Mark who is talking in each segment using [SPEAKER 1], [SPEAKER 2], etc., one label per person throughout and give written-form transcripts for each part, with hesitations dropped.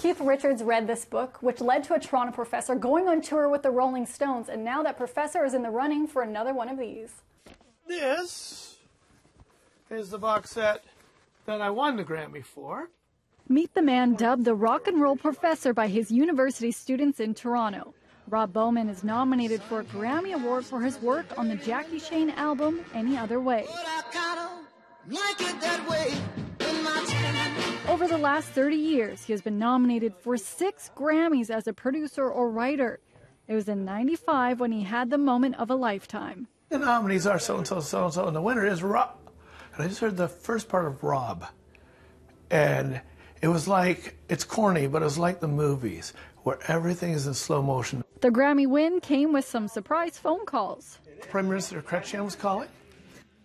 [SPEAKER 1] Keith Richards read this book, which led to a Toronto professor going on tour with the Rolling Stones, and now that professor is in the running for another one of these.
[SPEAKER 2] This is the box set that I won the Grammy for.
[SPEAKER 1] Meet the man dubbed the rock and roll professor by his university students in Toronto. Rob Bowman is nominated for a Grammy Award for his work on the Jackie Shane album, Any Other Way. Over the last 30 years, he has been nominated for 6 Grammys as a producer or writer. It was in '95 when he had the moment of a lifetime.
[SPEAKER 2] The nominees are so-and-so, so-and-so, and the winner is Rob. And I just heard the first part of Rob. And it was like, it's corny, but it was like the movies, where everything is in slow motion.
[SPEAKER 1] The Grammy win came with some surprise phone calls.
[SPEAKER 2] Prime Minister Chrétien was calling.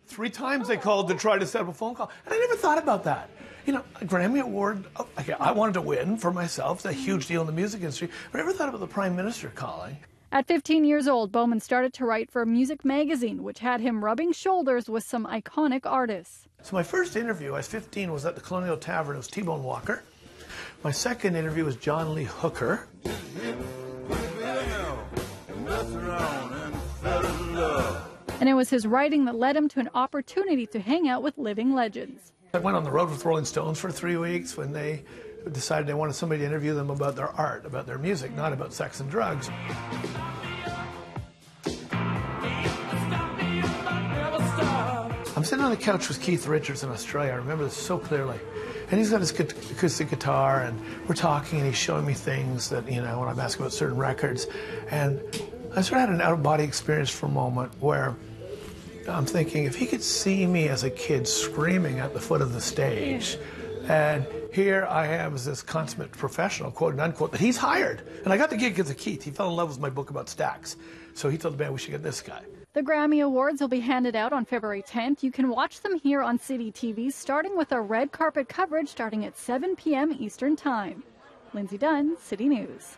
[SPEAKER 2] 3 times they called to try to set up a phone call. And I never thought about that. You know, a Grammy Award, okay, I wanted to win for myself. It's a huge deal in the music industry. But I never thought about the Prime Minister calling.
[SPEAKER 1] At 15 years old, Bowman started to write for a music magazine, which had him rubbing shoulders with some iconic artists.
[SPEAKER 2] So my first interview, I was 15, was at the Colonial Tavern. It was T-Bone Walker. My second interview was John Lee Hooker.
[SPEAKER 1] And it was his writing that led him to an opportunity to hang out with living legends.
[SPEAKER 2] I went on the road with Rolling Stones for 3 weeks when they decided they wanted somebody to interview them about their art, about their music, not about sex and drugs. I'm sitting on the couch with Keith Richards in Australia. I remember this so clearly. And he's got his acoustic guitar, and we're talking, and he's showing me things that, you know, when I'm asking about certain records. And I sort of had an out-of-body experience for a moment where I'm thinking, if he could see me as a kid screaming at the foot of the stage, and here I am as this consummate professional, quote and unquote, that he's hired. And I got the gig because of Keith. He fell in love with my book about stacks. So he told the band we should get this guy.
[SPEAKER 1] The Grammy Awards will be handed out on February 10th. You can watch them here on City TV, starting with a red carpet coverage starting at 7 p.m. Eastern Time. Lindsay Dunn, City News.